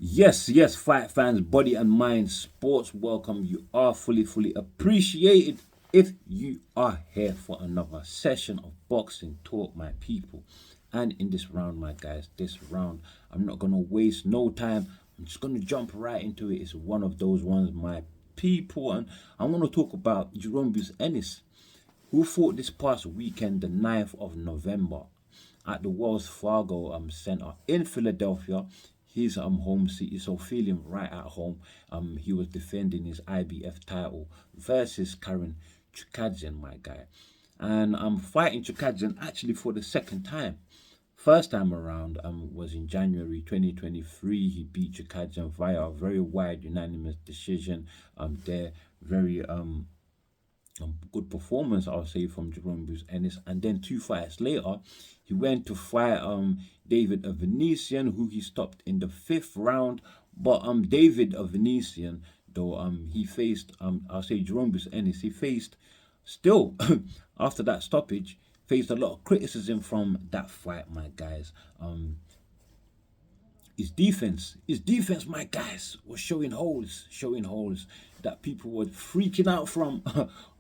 Yes, fight fans, body and mind, sports welcome. You are fully appreciated if you are here for another session of boxing talk, my people. And in this round, my guys, this round, I'm not gonna waste no time. I'm just gonna jump right into it. It's one of those ones, my people, and I want to talk about Jeron Ennis, who fought this past weekend, the 9th of November, at the Wells Fargo Center in Philadelphia, his home city. So feeling right at home. He was defending his IBF title versus Karen Chukhadzhian, my guy. And I'm fighting Chukhadzhian actually for the second time. First time around was in January 2023. He beat Chukhadzhian via a very wide unanimous decision. There very good performance, I'll say, from Jeron Ennis. And then 2 fights later, he went to fight David a Venetian, who he stopped in the 5th round. But David a Venetian, though he faced I'll say Jeron Ennis, he faced still after that stoppage, faced a lot of criticism from that fight, my guys. His defense, my guys, was showing holes that people were freaking out from.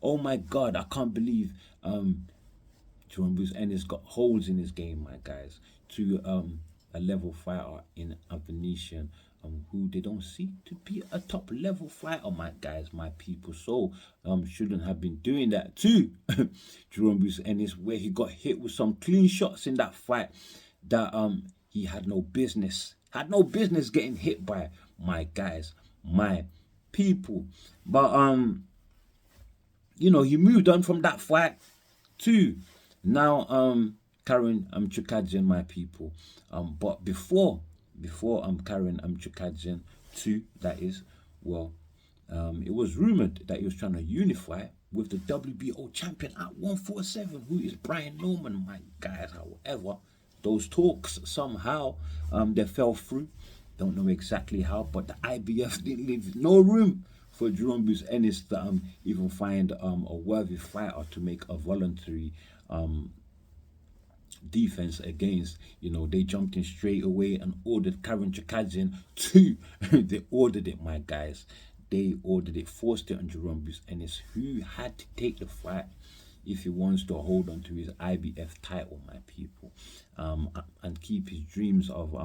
Oh my God, I can't believe Jeron Ennis got holes in his game, my guys, to a level fighter in a Venetian, who they don't see to be a top level fighter, my guys, my people. So shouldn't have been doing that to Jeron Ennis, where he got hit with some clean shots in that fight that he had no business getting hit by, my guys, my people. But he moved on from that fight to now Karen Chukhadzhian, my people. But before Karen Chukhadzhian too, that is, well, it was rumored that he was trying to unify with the WBO champion at 147, who is Brian Norman, my guys. However, those talks somehow they fell through. Don't know exactly how, but the IBF didn't leave no room for Jeron Ennis to even find a worthy fighter to make a voluntary defense against. They jumped in straight away and ordered Karen Chukhadzhian to. They ordered it, my guys. They ordered it, forced it on Jeron Ennis, who had to take the fight if he wants to hold on to his IBF title, my people, and keep his dreams of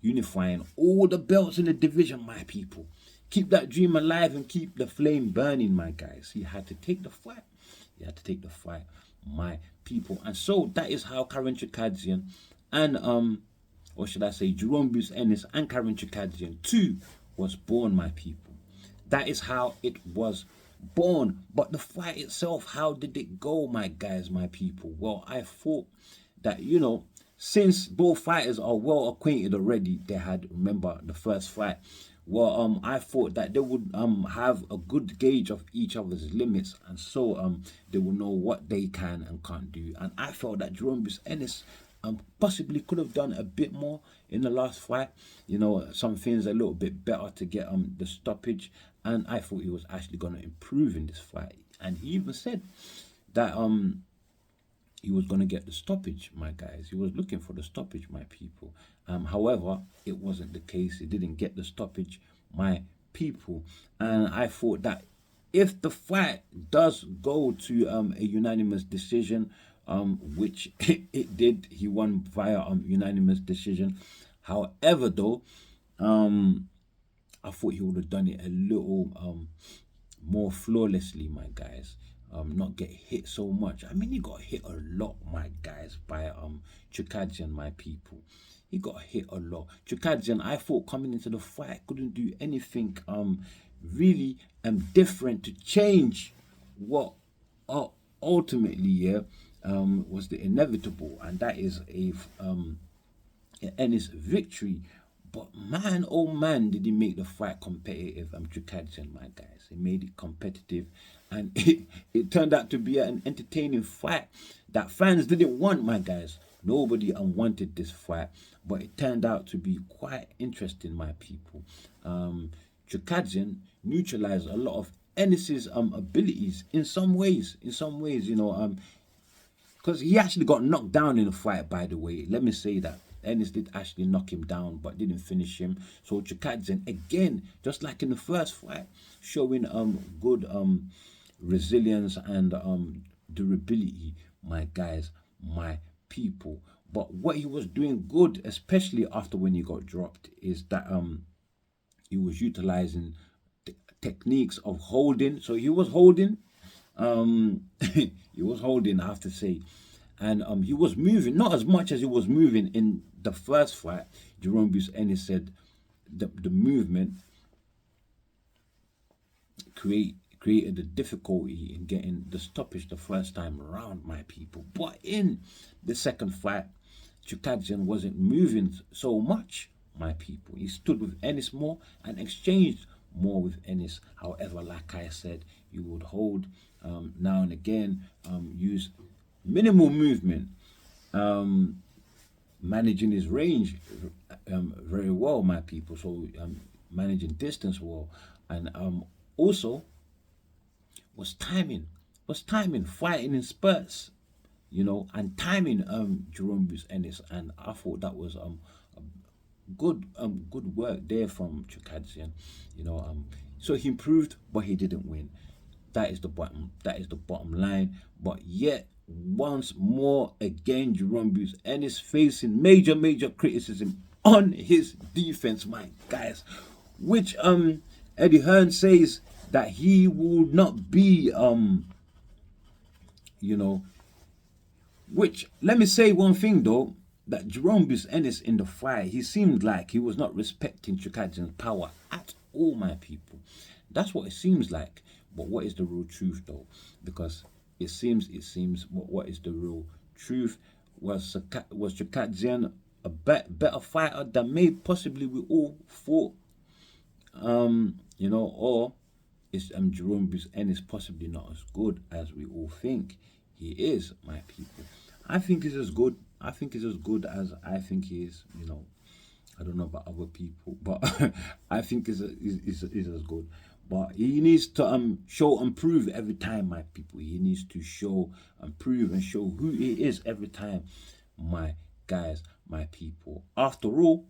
unifying all the belts in the division, my people. Keep that dream alive and keep the flame burning, my guys. He had to take the fight. He had to take the fight, my people. And so that is how Karen Chukhadzhian and or should I say Jeron Ennis and Karen Chukhadzhian too was born, my people. That is how it was born. But the fight itself, how did it go, my guys, my people? Well, I thought that, since both fighters are well acquainted already, they had, remember, the first fight. Well, I thought that they would have a good gauge of each other's limits, and so they will know what they can and can't do. And I felt that Jeron Ennis possibly could have done a bit more in the last fight. Some things a little bit better to get the stoppage, and I thought he was actually going to improve in this fight. And he even said that he was going to get the stoppage, my guys. He was looking for the stoppage, my people. However, it wasn't the case. He didn't get the stoppage, my people. And I thought that if the fight does go to a unanimous decision, which it did, he won via unanimous decision. However, though, I thought he would have done it a little more flawlessly, my guys. Not get hit so much. I mean, he got hit a lot, my guys, by Chukhadzhian, my people. He got hit a lot. Chukhadzhian, I thought coming into the fight, couldn't do anything really different to change what ultimately was the inevitable, and that is a Ennis victory. But man, oh man, did he make the fight competitive, Chukhadzhian, my guys. He made it competitive, and it turned out to be an entertaining fight that fans didn't want, my guys. Nobody wanted this fight, but it turned out to be quite interesting, my people. Chukhadzhian neutralized a lot of Ennis's abilities in some ways. Because he actually got knocked down in the fight, by the way. Let me say that. Ennis did actually knock him down, but didn't finish him. So Chukhadzhian, again, just like in the first fight, showing good resilience and durability, my guys, my people. But what he was doing good, especially after when he got dropped, is that he was utilizing techniques of holding. So he was holding, he was holding, I have to say, and he was moving, not as much as he was moving in the first fight. Jeron Ennis said the movement created a difficulty in getting the stoppage the first time around, my people. But in the second fight, Chukhadzhian wasn't moving so much, my people. He stood with Ennis more and exchanged more with Ennis. However, like I said, you would hold now and again, use minimal movement, managing his range very well, my people. So managing distance well, and also was timing, fighting in spurts, and timing Jeron Ennis, and I thought that was good work there from Chukhadzhian. So he improved, but he didn't win. That is the bottom line. But yet once more again, Jeron Ennis facing major criticism on his defense, my guys, which Eddie Hearn says that he will not be which, let me say one thing though, that Jeron Ennis in the fight, he seemed like he was not respecting Chukhadzhian's power at all, my people. That's what it seems like. But what is the real truth though? Because it seems what is the real truth? Was Chukhadzhian a better fighter than maybe possibly we all thought? Or is Jeron Ennis possibly not as good as we all think he is, my people? I think he's as good. I think he's as good as I think he is. I don't know about other people, but I think he's as good. But he needs to show and prove every time, my people. He needs to show and prove and show who he is every time, my guys, my people. After all,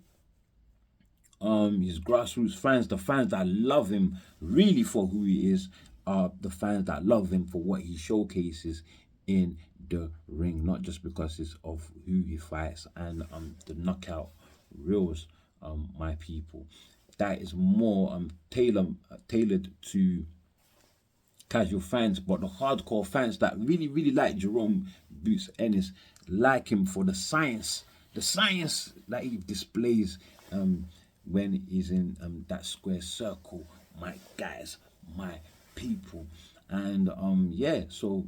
his grassroots fans, the fans that love him really for who he is, are the fans that love him for what he showcases in the ring, not just because it's of who he fights and the knockout reels, my people. That is more tailored to casual fans, but the hardcore fans that really like Jeron Ennis like him for the science that he displays when he's in that square circle, my guys, my people. And so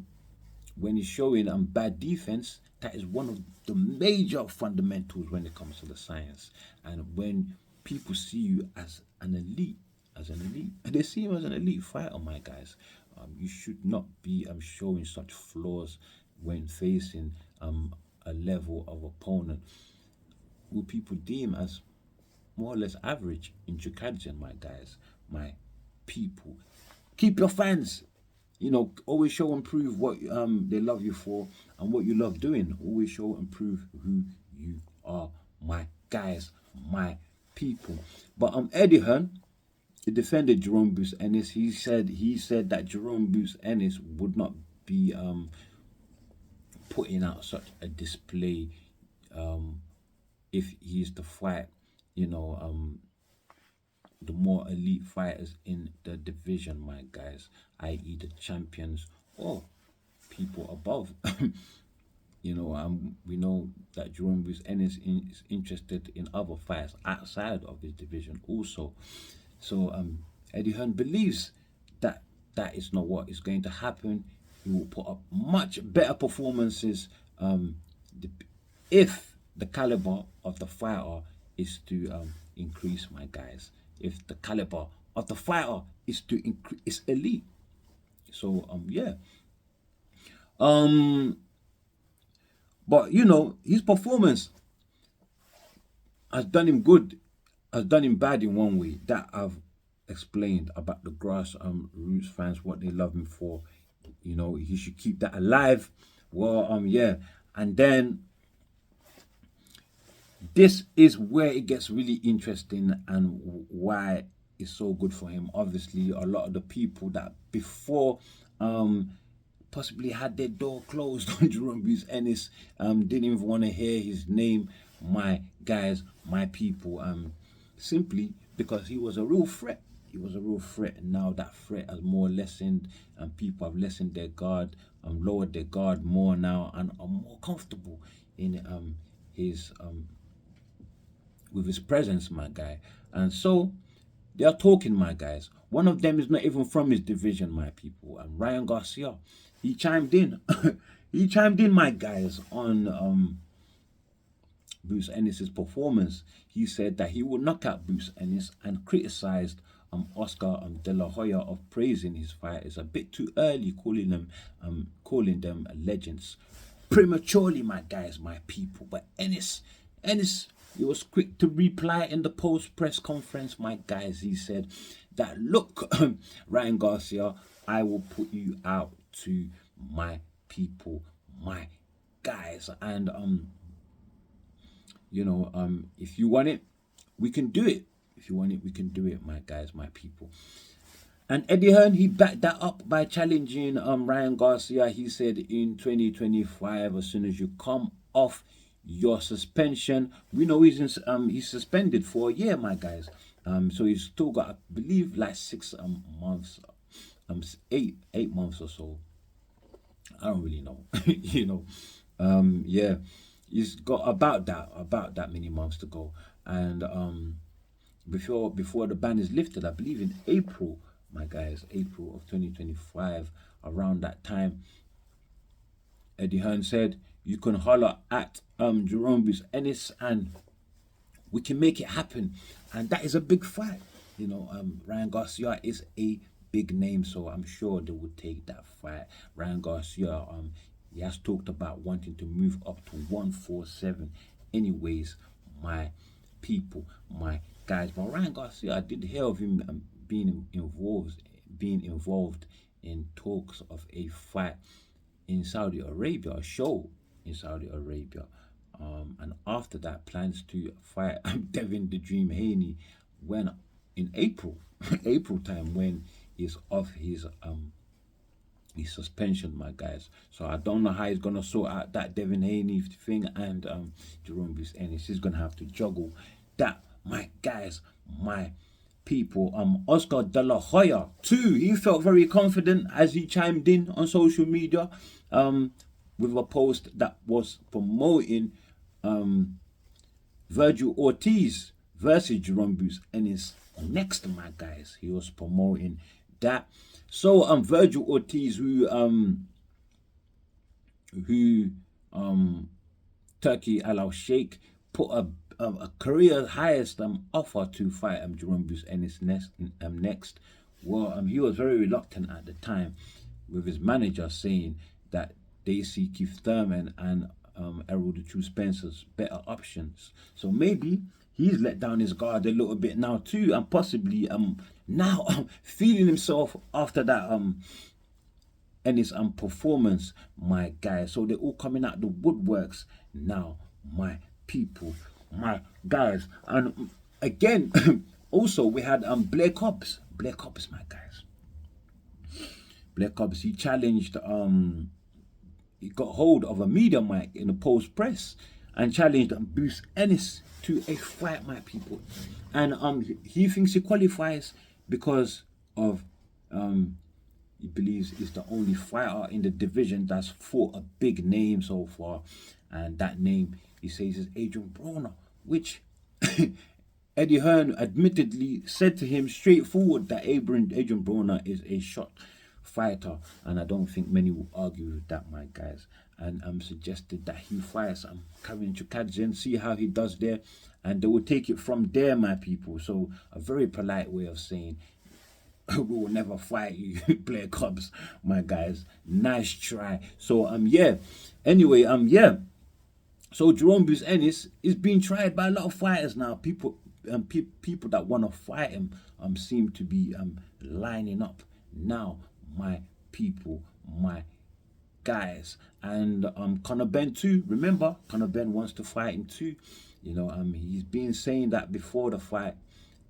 when he's showing bad defense, that is one of the major fundamentals when it comes to the science. And when people see you as an elite, and they see him as an elite fighter, my guys, you should not be showing such flaws when facing a level of opponent who people deem as more or less average in Chukhadzhian, my guys, my people. Keep your fans, always show and prove what they love you for and what you love doing. Always show and prove who you are, my guys, my people. But Eddie Hearn, he defended Jeron Ennis. He said that Jeron Ennis would not be putting out such a display if he's to fight, the more elite fighters in the division, my guys, i.e. the champions or people above. We know that Jeron Ennis is interested in other fights outside of his division also. So Eddie Hearn believes that that is not what is going to happen. He will put up much better performances if the caliber of the fighter is to increase, my guys. If the caliber of the fighter is to increase, is elite. So but his performance has done him good, has done him bad in one way that I've explained about the grass roots fans, what they love him for. He should keep that alive. Well, and then this is where it gets really interesting and why it's so good for him. Obviously, a lot of the people that before possibly had their door closed on Jeron Ennis, didn't even want to hear his name, my guys, my people, simply because he was a real threat. He was a real threat, and now that threat has more lessened, and people have lessened their guard, lowered their guard more now, and are more comfortable in his with his presence, my guy. And so they are talking, my guys. One of them is not even from his division, my people. And Ryan Garcia, he chimed in. He chimed in, my guys, on Bruce Ennis's performance. He said that he will knock out Bruce Ennis and criticized Oscar De La Hoya of praising his fighters a bit too early, calling them legends prematurely, my guys, my people. But Ennis, he was quick to reply in the post press conference, my guys. He said that, look, Ryan Garcia, I will put you out to my people, my guys, and if you want it, we can do it. If you want it, we can do it, my guys, my people. And Eddie Hearn, he backed that up by challenging Ryan Garcia. He said in 2025, as soon as you come off your suspension, we know he's suspended for a year, my guys. So he's still got, I believe, like 6 months, 8 months or so. I don't really know, yeah, he's got about that many months to go, and before the ban is lifted, I believe in April, my guys, April of 2025, around that time, Eddie Hearn said, you can holler at Jeron Ennis and we can make it happen. And that is a big fight. Ryan Garcia is a big name, so I'm sure they would take that fight. Ryan Garcia, he has talked about wanting to move up to 147 anyways, my people, my guys. But Ryan Garcia, I did hear of him being involved in talks of a fight in Saudi Arabia, a show in Saudi Arabia. And after that, plans to fight Devin the Dream Haney when in April, April time, when he's off his suspension, my guys. So I don't know how he's gonna sort out that Devin Haney thing and Jeron Ennis. He's gonna have to juggle that, my guys, my people. Oscar De La Hoya too. He felt very confident as he chimed in on social media with a post that was promoting Virgil Ortiz versus Jeron Ennis next, my guys. He was promoting that. So Virgil Ortiz, who Turkey Al Sheikh put a career highest offer to fight Jeron Ennis next. Well, he was very reluctant at the time, with his manager saying that they see Keith Thurman and Errol the True Spencer's better options. So maybe he's let down his guard a little bit now too, and possibly now feeling himself after that Ennis performance, my guys. So they're all coming out the woodworks now, my people, my guys. And again, also we had Blair Cobbs, my guys. Blair Cobbs, he challenged he got hold of a media mic in the post press and challenged Bruce Ennis to a fight, my people. And he thinks he qualifies because of he believes he's the only fighter in the division that's fought a big name so far, and that name, he says, is Adrian Broner, which Eddie Hearn admittedly said to him straightforward that Adrian Broner is a shot fighter, and I don't think many will argue with that, my guys. And suggested that he fights Karen Chukhadzhian, see how he does there, and they will take it from there, my people. So a very polite way of saying we will never fight you, Blair Cobbs, my guys. Nice try. So yeah. Anyway, yeah. So Jeron Ennis is being tried by a lot of fighters now. People that want to fight him seem to be lining up now, my people, my guys. And Conor Benn too. Remember, Conor Benn wants to fight him too. He's been saying that before the fight.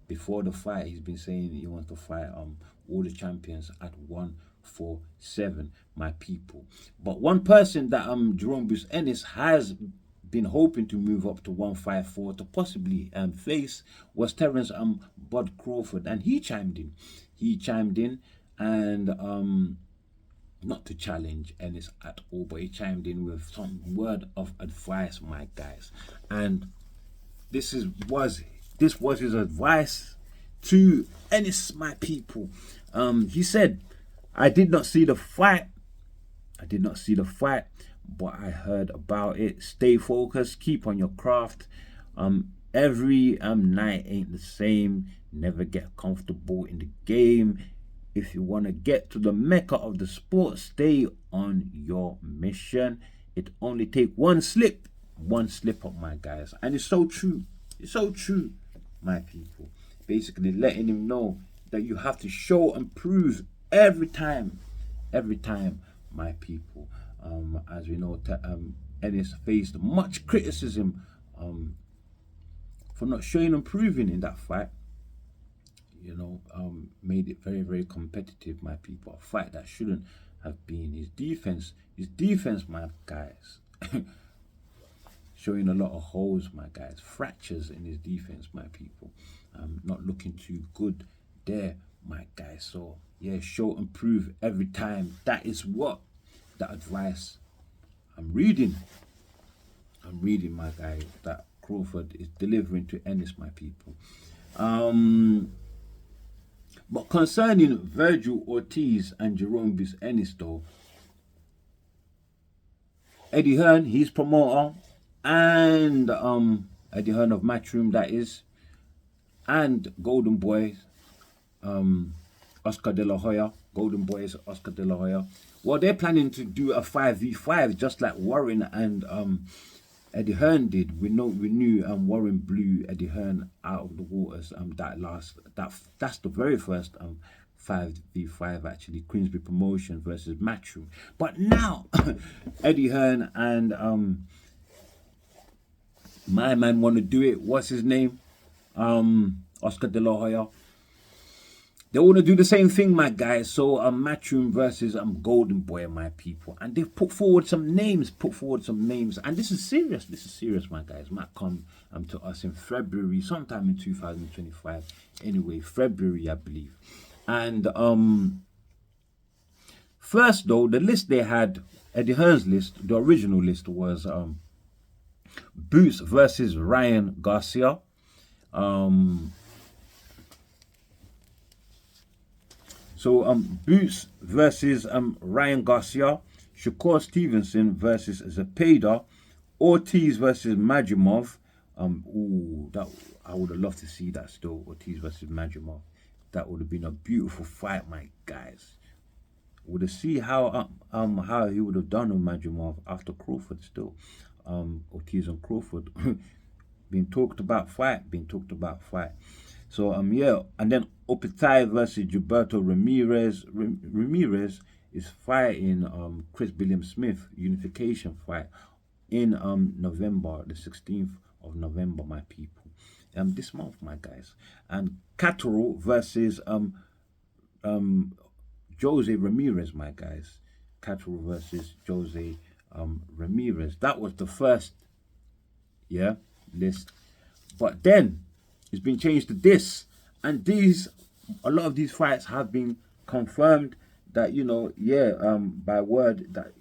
Before the fight, he's been saying he wants to fight all the champions at 147, my people. But one person that Jeron Ennis has been hoping to move up to 154 to possibly face was Terence Bud Crawford, and he chimed in. And not to challenge Ennis at all, but he chimed in with some word of advice, my guys. And this was his advice to Ennis, my people. He said, I did not see the fight, but I heard about it. Stay focused, keep on your craft. Every night ain't the same. Never get comfortable in the game. If you want to get to the mecca of the sport, stay on your mission. It only take one slip up, my guys. And it's so true. It's so true, my people. Basically letting him know that you have to show and prove every time, my people. As we know, Ennis faced much criticism for not showing and proving in that fight. Made it very, very competitive, my people. A fight that shouldn't have been. His defense, my guys. Showing a lot of holes, my guys. Fractures in his defense, my people. Not looking too good there, my guys. So, yeah, show and prove every time. That is what the advice I'm reading, my guy, that Crawford is delivering to Ennis, my people. But concerning Virgil Ortiz and Jeron Ennis, though, Eddie Hearn, he's promoter, and Eddie Hearn of Matchroom, that is, and Golden Boys, Oscar De La Hoya, Golden Boys, Oscar De La Hoya. Well, they're planning to do a 5v5, just like Warren and Eddie Hearn did. We knew Warren blew Eddie Hearn out of the waters. That's the very first 5v5 actually, Queensbury Promotion versus Matchroom. But now Eddie Hearn and my man want to do it. What's his name? Oscar De La Hoya. They want to do the same thing, my guys. So Matchroom versus Golden Boy, my people. And they've put forward some names. And this is serious, my guys. Might come to us in February, sometime in 2025. Anyway, February, I believe. And first, though, the list they had, Eddie Hearn's list, the original list was Boots versus Ryan Garcia. So Boots versus Ryan Garcia, Shakur Stevenson versus Zepeda, Ortiz versus Majimov. That I would have loved to see that still. Ortiz versus Majimov. That would have been a beautiful fight, my guys. Would have see how he would have done with Majimov after Crawford still. Ortiz and Crawford being talked about fight. So yeah, and then Opitai versus Gilberto Ramirez. Ramirez is fighting Chris Billiam Smith unification fight in November, the 16th of November, my people. This month, my guys. And Catterall versus Jose Ramirez, my guys. Catterall versus Jose Ramirez. That was the first list. But then it's been changed to this. And a lot of these fights have been confirmed that, by word that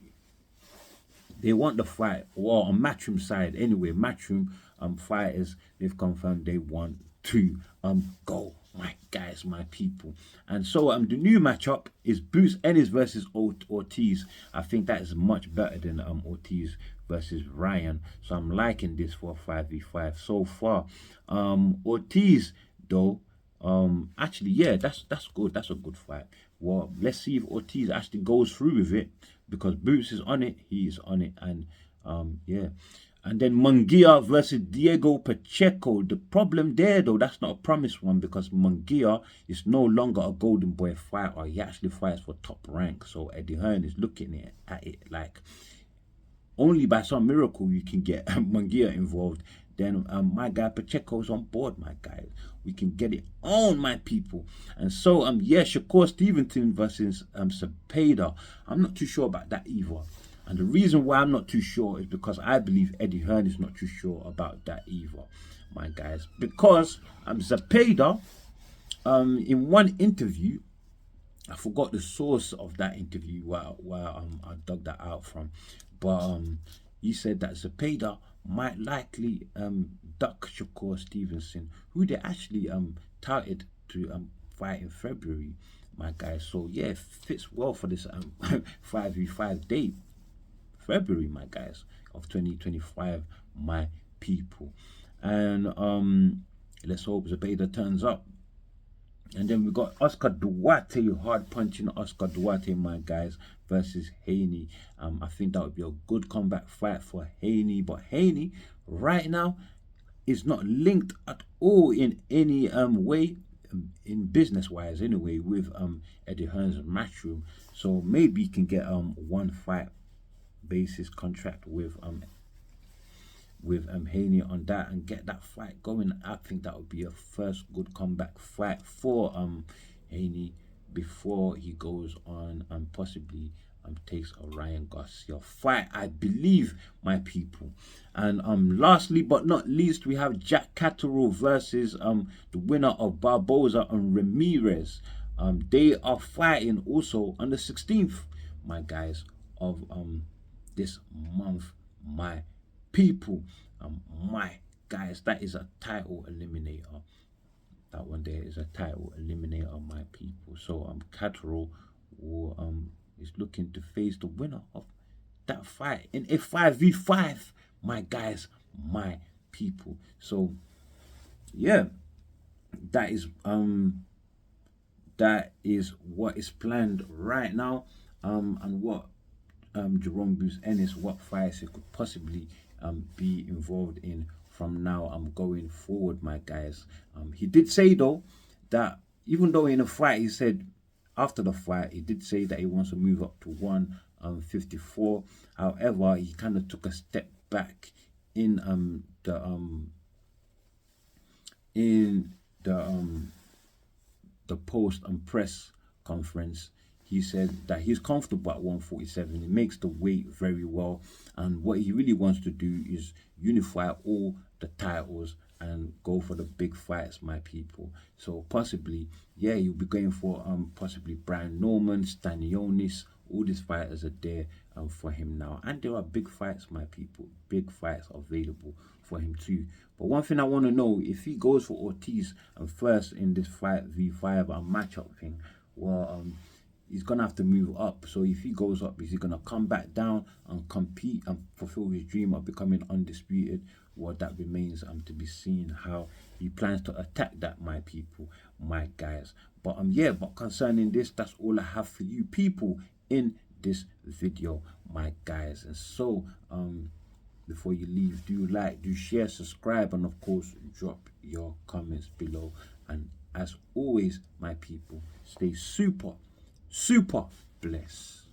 they want the fight. Well, on Matchroom side, anyway, Matchroom fighters, they've confirmed they want to go. My guys, my people. And so the new matchup is Boots Ennis versus Ortiz. I think that is much better than Ortiz versus Ryan. So I'm liking this for a 5v5 so far. Ortiz, though, actually, yeah, that's good. That's a good fight. Well, let's see if Ortiz actually goes through with it, because Boots is on it, he is on it, and yeah. And then Munguia versus Diego Pacheco. The problem there, though, that's not a promised one, because Munguia is no longer a Golden Boy fighter. He actually fights for top rank. So Eddie Hearn is looking at it like only by some miracle you can get Munguia involved. then my guy Pacheco's on board, my guys. We can get it on, my people. And so yeah, Shakur Stevenson versus Cepeda. I'm not too sure about that either. And the reason why I'm not too sure is because I believe Eddie Hearn is not too sure about that either, my guys. Because Cepeda, in one interview, I forgot the source of that interview where I dug that out from, but he said that Cepeda might likely duck Shakur Stevenson, who they actually touted to fight in February, my guys. So yeah, it fits well for this 5v5 date, February, my guys, of 2025, my people. And let's hope Cepeda turns up. And then we got Oscar Duarte, hard punching Oscar Duarte, my guys, versus Haney. I think that would be a good comeback fight for Haney. But Haney, right now, is not linked at all in any way, in business-wise anyway, with Eddie Hearn's Matchroom. So maybe he can get one fight basis contract with Haney on that and get that fight going. I think that would be a first good comeback fight for Haney before he goes on and possibly takes a Ryan Garcia fight, I believe, my people. And lastly but not least, we have Jack Catterall versus the winner of Barboza and Ramirez. They are fighting also on the 16th, my guys, of this month, my people. My guys, that is a title eliminator. That one there is a title eliminator, my people. So Catterall will is looking to face the winner of that fight in a 5v5, my guys, my people. So yeah, that is what is planned right now, and what Jeron Ennis, what fights he could possibly be involved in from now going forward, my guys. He did say though that even though in a fight, he said after the fight, he did say that he wants to move up to 154. However, he kind of took a step back in the post and press conference. He said that he's comfortable at 147. He makes the weight very well. And what he really wants to do is unify all the titles and go for the big fights, my people. So possibly, yeah, you'll be going for possibly Brian Norman, Stanionis. All these fighters are there for him now. And there are big fights, my people. Big fights available for him too. But one thing I want to know, if he goes for Ortiz first in this 5v5 matchup thing, well, he's going to have to move up. So if he goes up, is he going to come back down and compete and fulfill his dream of becoming undisputed? Well, that remains to be seen how he plans to attack that, my people, my guys. But yeah, but concerning this, that's all I have for you people in this video, my guys. And so before you leave, do like, do share, subscribe, and of course drop your comments below. And as always, my people, stay super blessed.